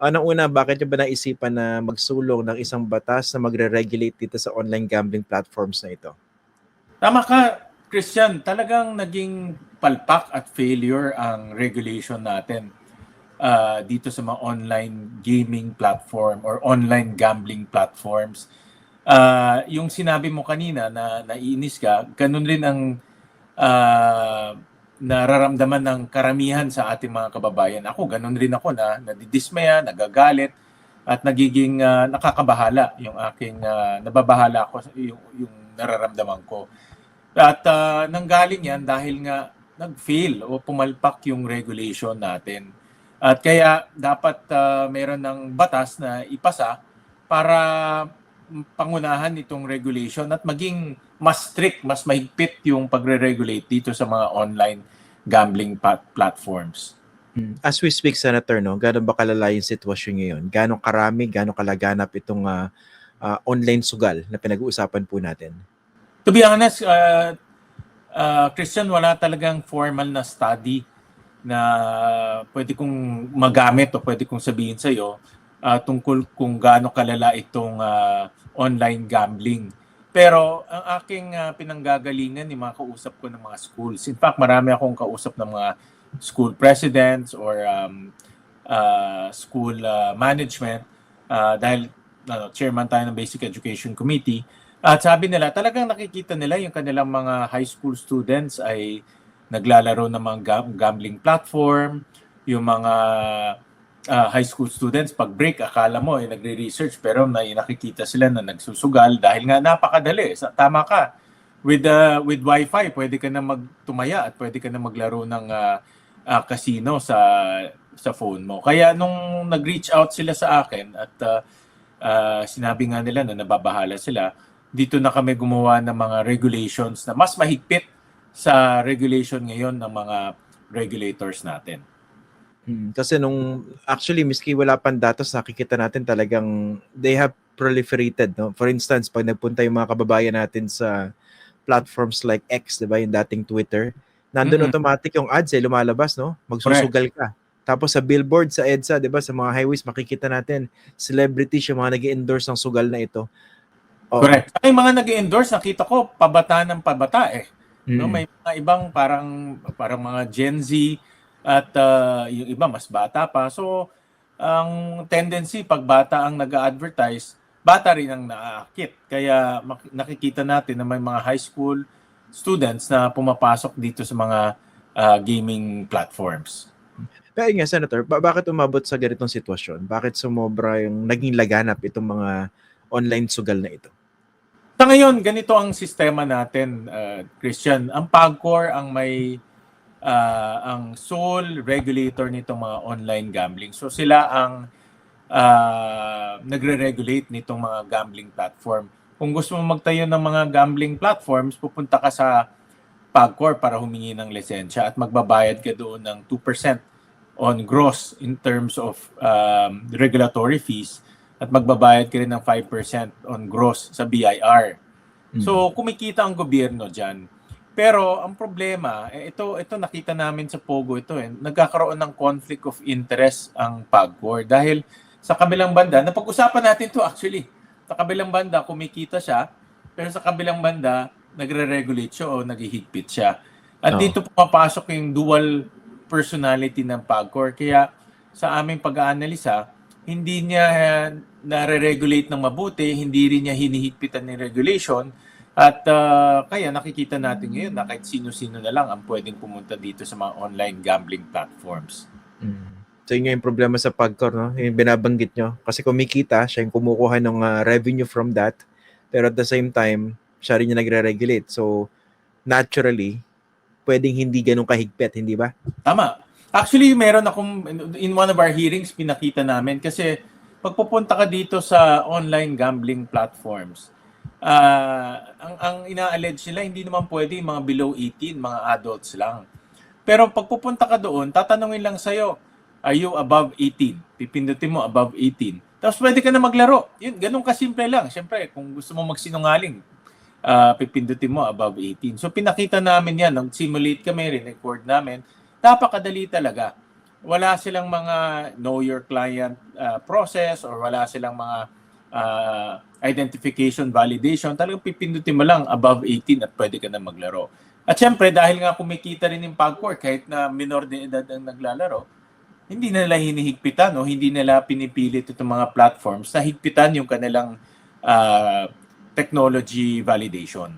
Unang-una, bakit niyo ba naisipan na magsulong ng isang batas na magre-regulate dito sa online gambling platforms na ito? Tama ka, Christian. Talagang naging palpak at failure ang regulation natin dito sa mga online gaming platform or online gambling platforms. Yung sinabi mo kanina na naiinis ka, ganun rin ang nararamdaman ng karamihan sa ating mga kababayan. Ako, ganun rin ako na nadidismaya, nagagalit, at nagiging nakakabahala yung aking nababahala ako yung nararamdaman ko. At nanggaling yan dahil nga nag-fail o pumalpak yung regulation natin. At kaya dapat meron ng batas na ipasa para pangunahan itong regulation at maging mas strict, mas mahigpit yung pagre-regulate dito sa mga online gambling platforms. As we speak, Senator, no, gano'n ba kalala yung sitwasyon ngayon? Gano'ng karami, gano'ng kalaganap itong online sugal na pinag-uusapan po natin? To be honest, Christian, wala talagang formal na study na pwede kong magamit o pwede kong sabihin sa iyo tungkol kung gaano kalala itong online gambling. Pero ang aking pinanggagalingan, yung mga kausap ko ng mga schools. In fact, marami akong kausap ng mga school presidents or school management dahil chairman tayo ng Basic Education Committee. At sabi nila, talagang nakikita nila yung kanilang mga high school students ay naglalaro ng mga gambling platform, yung mga high school students, pag break, akala mo ay nagre-research pero nakikita sila na nagsusugal dahil nga napakadali. Tama ka. With Wi-Fi, pwede ka na magtumaya at pwede ka na maglaro ng casino sa phone mo. Kaya nung nag-reach out sila sa akin at sinabi nga nila na nababahala sila, dito na kami gumawa ng mga regulations na mas mahigpit sa regulation ngayon ng mga regulators natin. Kasi actually, miski wala pang datos, nakikita natin talagang they have proliferated. No? For instance, pag nagpunta yung mga kababayan natin sa platforms like X, di ba, yung dating Twitter, nandun automatic yung ads lumalabas, no? Magsusugal ka. Tapos sa billboard, sa EDSA, di ba, sa mga highways, makikita natin celebrities yung mga nag-endorse ng sugal na ito. Correct. Ay, mga nag-endorse, nakita ko, pabata ng pabata eh. No, may mga ibang parang mga Gen Z at yung iba mas bata pa. So, ang tendency pag bata ang nag-a-advertise, bata rin ang naaakit. Kaya nakikita natin na may mga high school students na pumapasok dito sa mga gaming platforms. Pero nga, Senator, bakit umabot sa ganitong sitwasyon? Bakit sumobra yung naging laganap itong mga online sugal na ito? Sa ngayon, ganito ang sistema natin, Christian. Ang PAGCOR ang may ang sole regulator nitong mga online gambling. So sila ang nagre-regulate nitong mga gambling platform. Kung gusto mo magtayo ng mga gambling platforms, pupunta ka sa PAGCOR para humingi ng lisensya at magbabayad ka doon ng 2% on gross in terms of regulatory fees at magbabayad ka rin ng 5% on gross sa BIR. So kumikita ang gobyerno dyan. Pero ang problema, ito nakita namin sa Pogo ito nagkakaroon ng conflict of interest ang PAGCOR dahil sa kabilang banda, napag-usapan natin to actually. Sa kabilang banda, kumikita siya, pero sa kabilang banda, nagre-regulate siya o naghihigpit siya. At dito pumapasok yung dual personality ng PAGCOR. Kaya sa aming pag-aanalisa, hindi niya nare-regulate ng mabuti, hindi rin niya hinihigpitan ng regulation. At kaya nakikita natin ngayon na kahit sino-sino na lang ang pwedeng pumunta dito sa mga online gambling platforms. So yun yung problema sa PAGCOR, no? Yung binabanggit nyo. Kasi kumikita, siya yung kumukuha ng revenue from that. Pero at the same time, siya rin yung nagre-regulate. So naturally, pwedeng hindi ganun kahigpit, hindi ba? Tama. Actually, meron akong, in one of our hearings, pinakita namin kasi pagpupunta ka dito sa online gambling platforms, ang ina-allege nila, hindi naman pwede yung mga below 18, mga adults lang. Pero pagpupunta ka doon, tatanungin lang sa'yo, are you above 18? Pipindutin mo above 18. Tapos pwede ka na maglaro. Yun, ganun kasimple lang. Siyempre, kung gusto mo magsinungaling, pipindutin mo above 18. So pinakita namin yan, nag-simulate kami, record namin. Napakadali talaga. wala silang mga know your client process or wala silang mga identification, validation. Talagang pipindutin mo lang above 18 at pwede ka na maglaro. At syempre, dahil nga kumikita rin yung PAGCOR kahit na minor de edad ang naglalaro, hindi nila hinihigpitan o hindi nila pinipilit itong mga platforms na higpitan yung kanilang technology validation.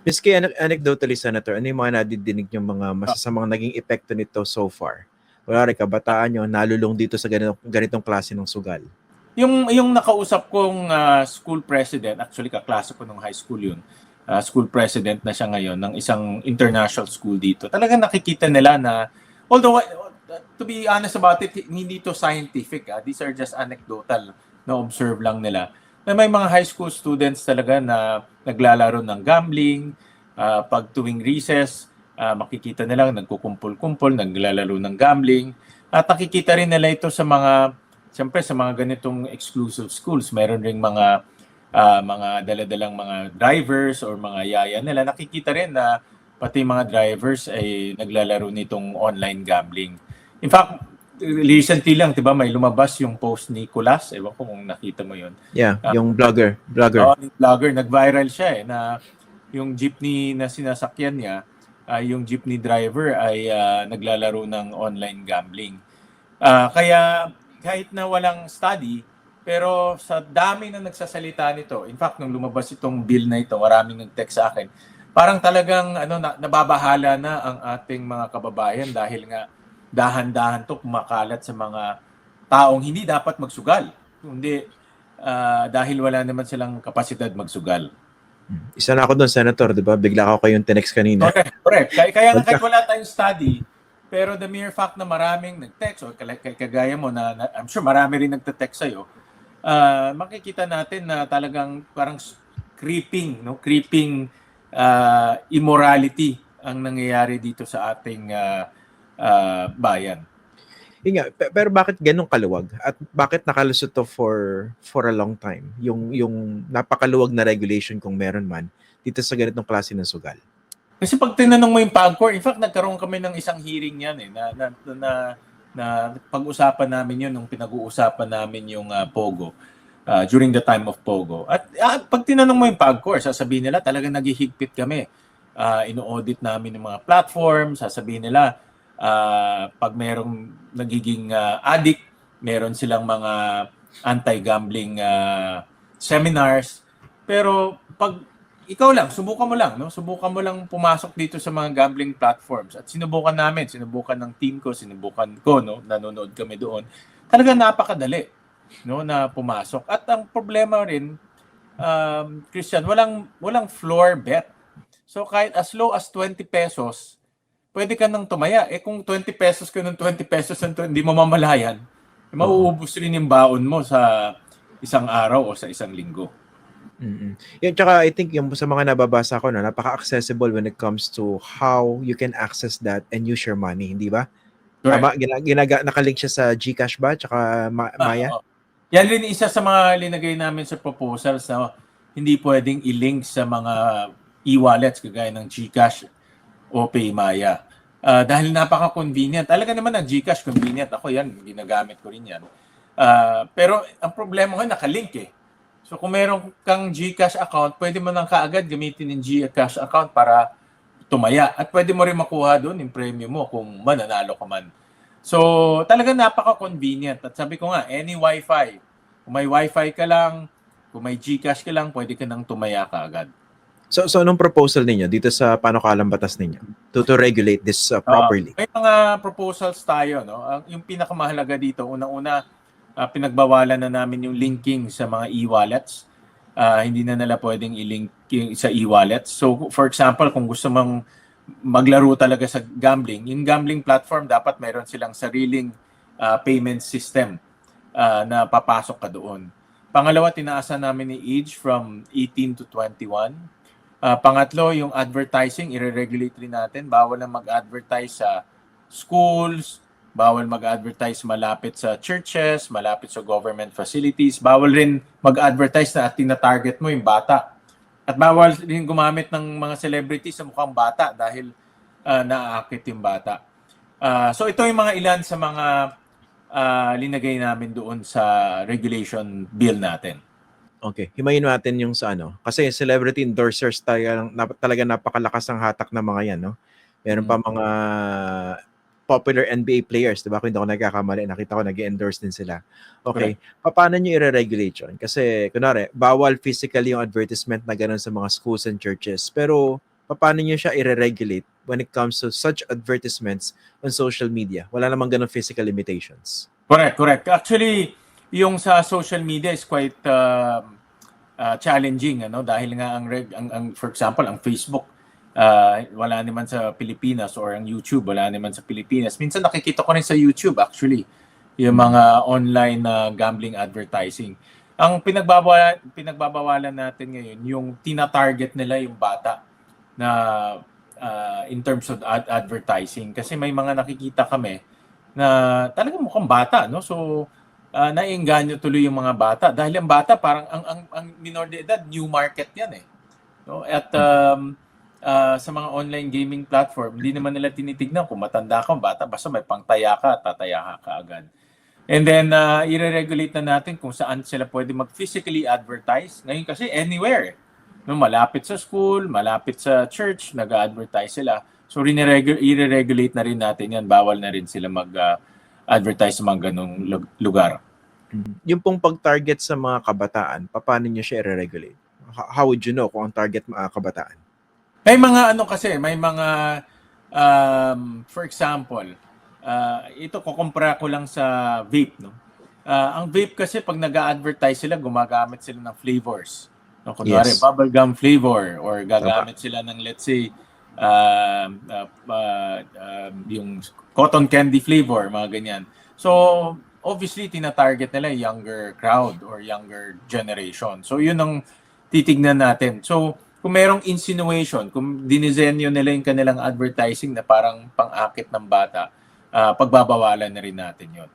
Miski anecdotally, Senator, ano yung mga nadidinig yung mga masasamang naging epekto nito so far? Wala rin kabataan nyo, nalulong dito sa ganitong klase ng sugal. Yung nakausap kong school president, actually kaklase ko nung high school yun, school president na siya ngayon ng isang international school dito. Talagang nakikita nila na, although to be honest about it, hindi to scientific. These are just anecdotal na observe lang nila. Na may mga high school students talaga na naglalaro ng gambling, pag tuwing recess, makikita nila nagkukumpul-kumpul, naglalaro ng gambling. At nakikita rin nila ito sa mga, siyempre sa mga ganitong exclusive schools, meron ring mga daladalang mga drivers or mga yaya nila. Nakikita rin na pati mga drivers ay naglalaro nitong online gambling. In fact, recently lang, 'di ba, may lumabas yung post ni Kulas, ewan ko kung nakita mo 'yon. Yeah, yung vlogger. Yung vlogger, nag-viral siya na yung jeepney na sinasakyan niya, yung jeepney driver ay naglalaro ng online gambling. Kaya kahit na walang study, pero sa dami na nagsasalita nito, in fact, nung lumabas itong bill na ito, maraming nag-text sa akin, parang talagang nababahala na ang ating mga kababayan dahil nga dahan-dahan to kumakalat sa mga taong hindi dapat magsugal. Kundi dahil wala naman silang kapasidad magsugal. Isa na ako doon, Senator, di ba? Bigla ako kayong tinext kanina. Correct. Kaya nga kahit wala tayong study, pero the mere fact na maraming nag-text o kagaya mo na I'm sure marami rin nagte-text sa'yo, makikita natin na talagang parang creeping immorality ang nangyayari dito sa ating bayan. Nga, pero bakit ganun kaluwag? At bakit nakalusot to for a long time? Yung napakaluwag na regulation kung meron man dito sa ganitong klase ng sugal. Kasi pag tinanong mo yung PAGCOR, in fact nagkaroon kami ng isang hearing yan na pag-usapan namin yun nung pinag-uusapan namin yung Pogo during the time of Pogo. At pag tinanong mo yung PAGCOR, sasabihin nila talagang naghihigpit kami. Ino-audit namin yung mga platform, sasabihin nila pag merong nagiging addict, meron silang mga anti-gambling seminars. Pero pag ikaw lang, subukan mo lang pumasok dito sa mga gambling platforms. At sinubukan ng team ko, nanonood kami doon. Talagang napakadali, na pumasok. At ang problema rin, Christian, walang floor bet. So kahit as low as 20 pesos, pwede ka nang tumaya. Kung 20 pesos ka ng 20 pesos, hindi mo mamalayan, mauubos rin yung baon mo sa isang araw o sa isang linggo. Yun, tsaka I think yung sa mga nababasa ko napaka-accessible when it comes to how you can access that and use your money, hindi ba? Tama, nakalink siya sa GCash ba tsaka Maya? Yan rin isa sa mga linagay namin sa proposals na hindi pwedeng i-link sa mga e-wallets kagaya ng GCash o PayMaya. Dahil napaka-convenient. Talaga naman ang GCash convenient. Ako yan, ginagamit ko rin yan. Pero ang problema ko, nakalink . So kung meron kang GCash account, pwede mo nang kaagad gamitin yung GCash account para tumaya. At pwede mo rin makuha doon yung premium mo kung mananalo ka man. So talaga napaka-convenient. At sabi ko nga, any Wi-Fi. Kung may Wi-Fi ka lang, kung may GCash ka lang, pwede ka nang tumaya kaagad. So anong proposal ninyo dito sa panukalang batas ninyo to regulate this properly? May mga proposals tayo. Yung pinakamahalaga dito, unang-una, pinagbawalan na namin yung linking sa mga e-wallets. Hindi na nila pwedeng i-link sa e-wallets. So for example, kung gusto mong maglaro talaga sa gambling, yung gambling platform dapat meron silang sariling payment system na papasok ka doon. Pangalawa, tinaasan namin yung age from 18 to 21. Pangatlo, yung advertising, i-regulate rin natin. Bawal na mag-advertise sa schools, bawal mag-advertise malapit sa churches, malapit sa government facilities. Bawal rin mag-advertise na at tina-target mo yung bata. At bawal rin gumamit ng mga celebrities sa mukhang bata dahil naaakit yung bata. So ito yung mga ilan sa mga linagay namin doon sa regulation bill natin. Okay, himayin natin yung sa ano. Kasi celebrity endorsers talaga napakalakas ng hatak ng mga yan, no? Meron pa mga popular NBA players, di ba? Kung hindi ako nagkakamali, nakita ko nag-endorse din sila. Okay, paano nyo i-regulate yun? Kasi, kunwari, bawal physically yung advertisement na gano'n sa mga schools and churches. Pero, paano nyo siya i-regulate when it comes to such advertisements on social media? Wala namang gano'n physical limitations. Correct. Actually, yung sa social media is quite challenging, ano, dahil nga ang for example ang Facebook wala naman sa Pilipinas, or ang YouTube wala naman sa Pilipinas. Minsan nakikita ko rin sa YouTube actually yung mga online gambling advertising. Ang pinagbabawalan natin ngayon yung tina-target nila yung bata na in terms of advertising, kasi may mga nakikita kami na talagang mukhang bata, no? So naiengganyo tuloy yung mga bata dahil ang bata parang ang minor de edad, new market yan eh, no? At sa mga online gaming platform, hindi naman nila tinitignan kung matanda ka, bata, basta may pangtaya ka, tataya ka agad. And then i-regulate na natin kung saan sila pwede mag-physically advertise. Ngayon kasi anywhere, no, malapit sa school, malapit sa church, nag-advertise sila. So i-regulate na rin natin yan. Bawal na rin sila mag-advertise sa mga ganung lugar. Yung pong pag-target sa mga kabataan, paano nyo siya i-regulate? How would you know kung ang target mga kabataan? May mga may mga for example, ito kukumpara ko lang sa vape, no? Ang vape kasi pag nag-a-advertise sila, gumagamit sila ng flavors. No, kunwari, bubblegum flavor, or gagamit sila ng, let's say, yung cotton candy flavor, mga ganyan. So, obviously, tina-target nila younger crowd or younger generation. So, yun ang titignan natin. So, kung merong insinuation, kung dinisenyo nila yung kanilang advertising na parang pang-akit ng bata, pagbabawalan na rin natin yun.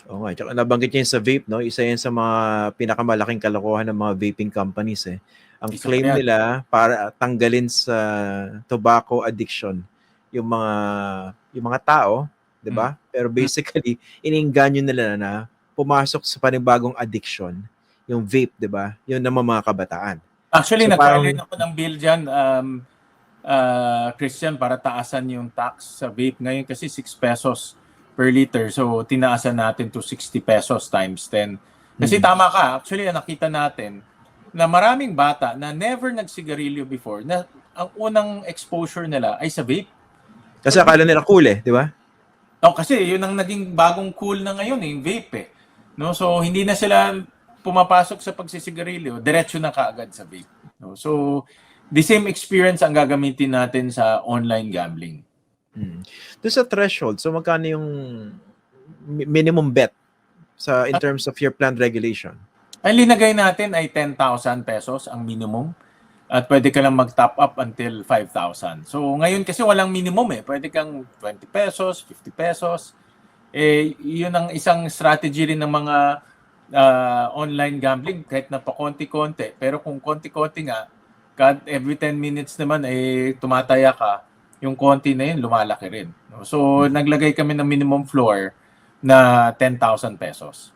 Oo nga. Tsaka nabanggit niya sa vape, no? Isa yan sa mga pinakamalaking kalokohan ng mga vaping companies eh. Ang claim nila para tanggalin sa tobacco addiction yung mga tao, 'di ba? Pero basically, iniengganyo nila na pumasok sa panibagong addiction, yung vape, 'di ba? Yun naman mga kabataan. Actually, so, nag-file ako ng bill diyan, Christian, para taasan yung tax sa vape ngayon kasi 6 pesos per liter. So, tinaasan natin to 60 pesos times 10. Kasi tama ka, actually, nakita natin na maraming bata na never nagsigarilyo before, na ang unang exposure nila ay sa vape. Kasi akala nila cool eh, di ba? No, kasi yun ang naging bagong cool na ngayon, yung vape eh. No, so hindi na sila pumapasok sa pagsisigarilyo, diretso na kaagad sa vape. No, so the same experience ang gagamitin natin sa online gambling. Doon sa threshold, so magkano yung minimum bet in terms of your planned regulation? Ang linagay natin ay 10,000 pesos ang minimum. At pwede ka lang mag-top up until 5,000. So ngayon kasi walang minimum eh. Pwede kang 20 pesos, 50 pesos. Yun ang isang strategy rin ng mga online gambling, kahit na pa konti-konti. Pero kung konti-konti nga, every 10 minutes naman tumataya ka, yung konti na yun lumalaki rin. So naglagay kami ng minimum floor na 10,000 pesos.